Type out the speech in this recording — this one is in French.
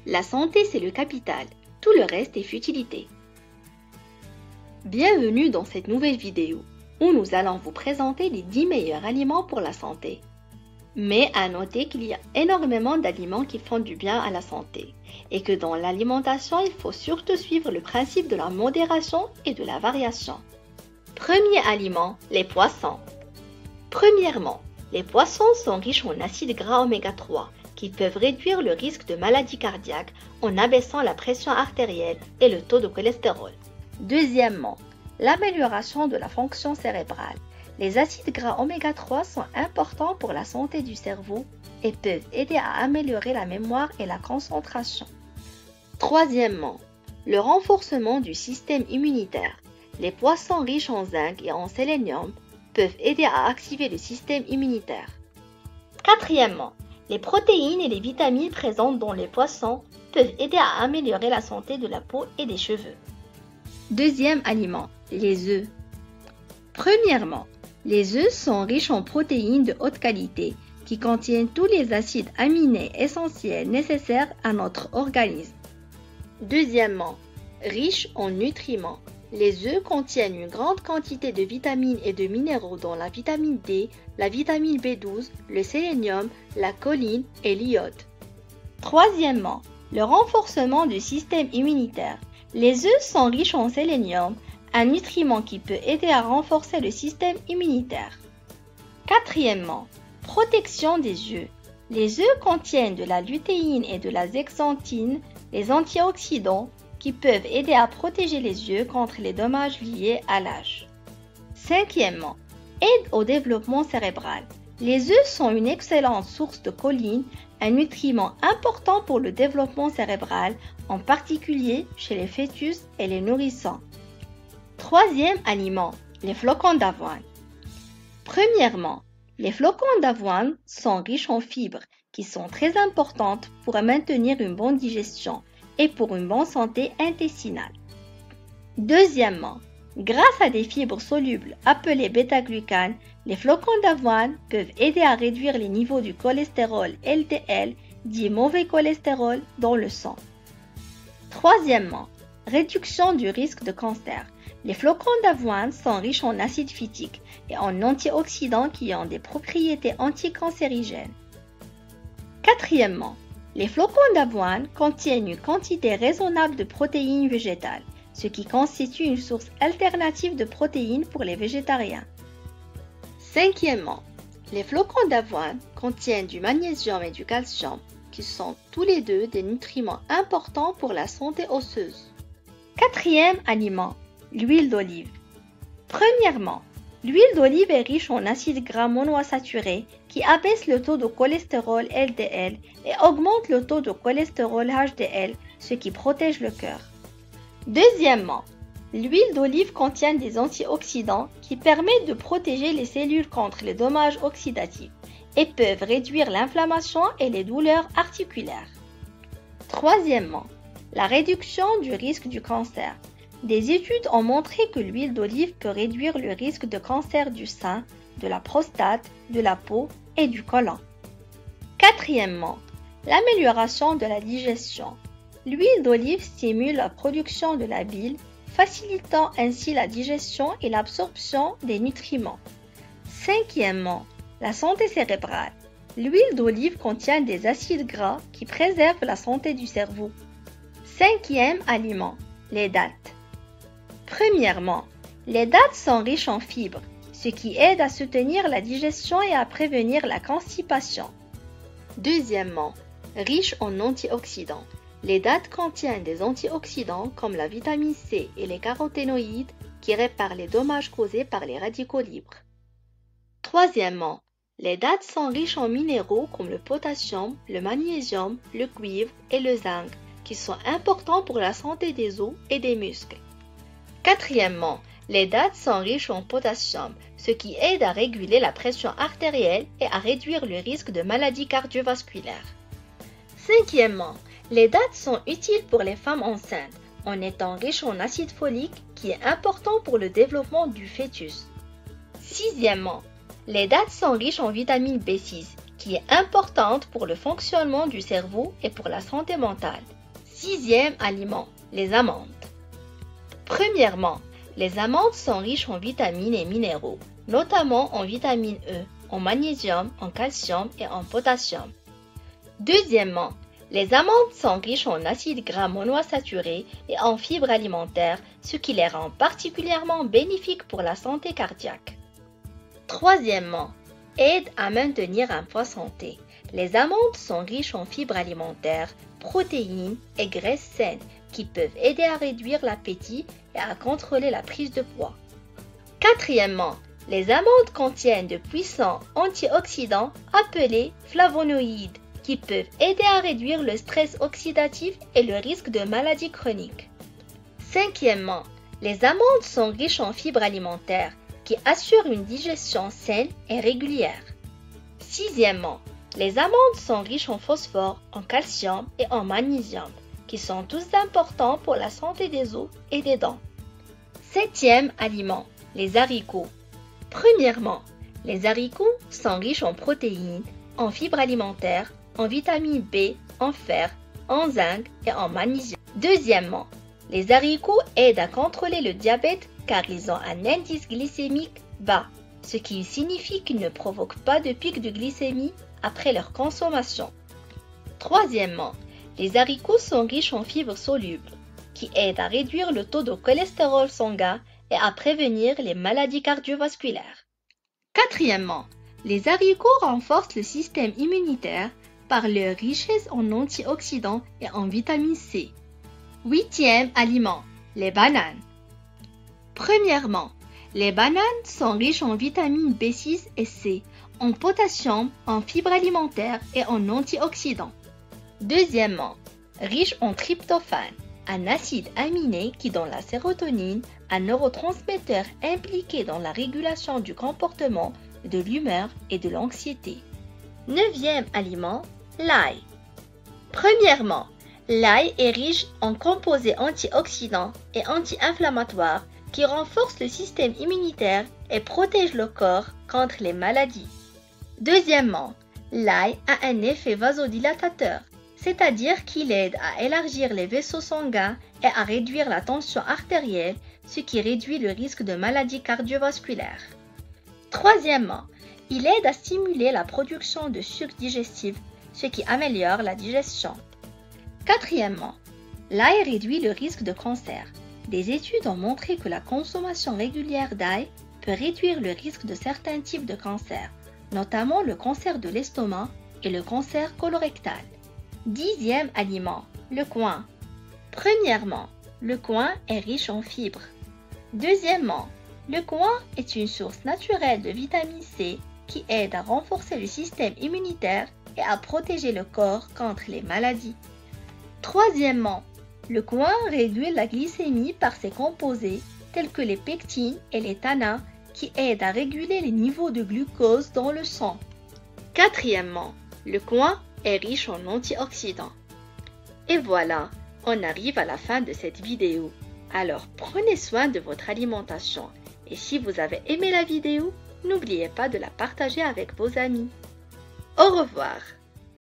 La santé, c'est le capital. Tout le reste est futilité. Bienvenue dans cette nouvelle vidéo où nous allons vous présenter les 10 meilleurs aliments pour la santé. Mais à noter qu'il y a énormément d'aliments qui font du bien à la santé et que dans l'alimentation, il faut surtout suivre le principe de la modération et de la variation. Premier aliment, les poissons. Premièrement, les poissons sont riches en acides gras oméga 3 qui peuvent réduire le risque de maladie cardiaque en abaissant la pression artérielle et le taux de cholestérol. Deuxièmement, l'amélioration de la fonction cérébrale. Les acides gras oméga 3 sont importants pour la santé du cerveau et peuvent aider à améliorer la mémoire et la concentration. Troisièmement, le renforcement du système immunitaire. Les poissons riches en zinc et en sélénium peuvent aider à activer le système immunitaire. Quatrièmement, les protéines et les vitamines présentes dans les poissons peuvent aider à améliorer la santé de la peau et des cheveux. Deuxième aliment, les œufs. Premièrement, les œufs sont riches en protéines de haute qualité qui contiennent tous les acides aminés essentiels nécessaires à notre organisme. Deuxièmement, riches en nutriments. Les œufs contiennent une grande quantité de vitamines et de minéraux dont la vitamine D, la vitamine B12, le sélénium, la choline et l'iode. Troisièmement, le renforcement du système immunitaire. Les œufs sont riches en sélénium, un nutriment qui peut aider à renforcer le système immunitaire. Quatrièmement, protection des yeux. Les œufs contiennent de la lutéine et de la zexanthine, les antioxydants, qui peuvent aider à protéger les yeux contre les dommages liés à l'âge. Cinquièmement, aide au développement cérébral. Les œufs sont une excellente source de choline, un nutriment important pour le développement cérébral, en particulier chez les fœtus et les nourrissons. Troisième aliment, les flocons d'avoine. Premièrement, les flocons d'avoine sont riches en fibres qui sont très importantes pour maintenir une bonne digestion et pour une bonne santé intestinale. Deuxièmement, grâce à des fibres solubles appelées bêta-glucanes, les flocons d'avoine peuvent aider à réduire les niveaux du cholestérol LDL, dit mauvais cholestérol, dans le sang. Troisièmement, réduction du risque de cancer. Les flocons d'avoine sont riches en acide phytique et en antioxydants qui ont des propriétés anticancérigènes. Quatrièmement, les flocons d'avoine contiennent une quantité raisonnable de protéines végétales, ce qui constitue une source alternative de protéines pour les végétariens. Cinquièmement, les flocons d'avoine contiennent du magnésium et du calcium, qui sont tous les deux des nutriments importants pour la santé osseuse. Quatrième aliment, l'huile d'olive. Premièrement, l'huile d'olive est riche en acides gras monoinsaturés qui abaissent le taux de cholestérol LDL et augmentent le taux de cholestérol HDL, ce qui protège le cœur. Deuxièmement, l'huile d'olive contient des antioxydants qui permettent de protéger les cellules contre les dommages oxydatifs et peuvent réduire l'inflammation et les douleurs articulaires. Troisièmement, la réduction du risque du cancer. Des études ont montré que l'huile d'olive peut réduire le risque de cancer du sein, de la prostate, de la peau et du côlon. Quatrièmement, l'amélioration de la digestion. L'huile d'olive stimule la production de la bile, facilitant ainsi la digestion et l'absorption des nutriments. Cinquièmement, la santé cérébrale. L'huile d'olive contient des acides gras qui préservent la santé du cerveau. Cinquième aliment, les dattes. Premièrement, les dattes sont riches en fibres, ce qui aide à soutenir la digestion et à prévenir la constipation. Deuxièmement, riches en antioxydants. Les dattes contiennent des antioxydants comme la vitamine C et les caroténoïdes qui réparent les dommages causés par les radicaux libres. Troisièmement, les dattes sont riches en minéraux comme le potassium, le magnésium, le cuivre et le zinc qui sont importants pour la santé des os et des muscles. Quatrièmement, les dattes sont riches en potassium, ce qui aide à réguler la pression artérielle et à réduire le risque de maladies cardiovasculaires. Cinquièmement, les dattes sont utiles pour les femmes enceintes en étant riches en acide folique qui est important pour le développement du fœtus. Sixièmement, les dattes sont riches en vitamine B6 qui est importante pour le fonctionnement du cerveau et pour la santé mentale. Sixième aliment, les amandes. Premièrement, les amandes sont riches en vitamines et minéraux, notamment en vitamine E, en magnésium, en calcium et en potassium. Deuxièmement, les amandes sont riches en acides gras monoinsaturés et en fibres alimentaires, ce qui les rend particulièrement bénéfiques pour la santé cardiaque. Troisièmement, aident à maintenir un poids santé. Les amandes sont riches en fibres alimentaires, protéines et graisses saines qui peuvent aider à réduire l'appétit et à contrôler la prise de poids. Quatrièmement, les amandes contiennent de puissants antioxydants appelés flavonoïdes qui peuvent aider à réduire le stress oxydatif et le risque de maladies chroniques. Cinquièmement, les amandes sont riches en fibres alimentaires qui assurent une digestion saine et régulière. Sixièmement, les amandes sont riches en phosphore, en calcium et en magnésium, qui sont tous importants pour la santé des os et des dents. Septième aliment, les haricots. Premièrement, les haricots sont riches en protéines, en fibres alimentaires, en vitamine B, en fer, en zinc et en magnésium. Deuxièmement, les haricots aident à contrôler le diabète car ils ont un indice glycémique bas, ce qui signifie qu'ils ne provoquent pas de pic de glycémie après leur consommation. Troisièmement, les haricots sont riches en fibres solubles, qui aident à réduire le taux de cholestérol sanguin et à prévenir les maladies cardiovasculaires. Quatrièmement, les haricots renforcent le système immunitaire par leur richesse en antioxydants et en vitamine C. Huitième aliment, les bananes. Premièrement, les bananes sont riches en vitamines B6 et C, en potassium, en fibres alimentaires et en antioxydants. Deuxièmement, riches en tryptophane, un acide aminé qui donne la sérotonine, un neurotransmetteur impliqué dans la régulation du comportement, de l'humeur et de l'anxiété. Neuvième aliment, l'ail. Premièrement, l'ail est riche en composés antioxydants et anti-inflammatoires qui renforcent le système immunitaire et protègent le corps contre les maladies. Deuxièmement, l'ail a un effet vasodilatateur, c'est-à-dire qu'il aide à élargir les vaisseaux sanguins et à réduire la tension artérielle, ce qui réduit le risque de maladies cardiovasculaires. Troisièmement, il aide à stimuler la production de sucre digestif, ce qui améliore la digestion. Quatrièmement, l'ail réduit le risque de cancer. Des études ont montré que la consommation régulière d'ail peut réduire le risque de certains types de cancers, notamment le cancer de l'estomac et le cancer colorectal. Dixième aliment, le coin. Premièrement, le coin est riche en fibres. Deuxièmement, le coin est une source naturelle de vitamine C qui aide à renforcer le système immunitaire et à protéger le corps contre les maladies. Troisièmement, le coin réduit la glycémie par ses composés tels que les pectines et les tannins qui aident à réguler les niveaux de glucose dans le sang. Quatrièmement, le coin est riche en antioxydants. Et voilà, on arrive à la fin de cette vidéo. Alors prenez soin de votre alimentation et si vous avez aimé la vidéo, n'oubliez pas de la partager avec vos amis. Au revoir!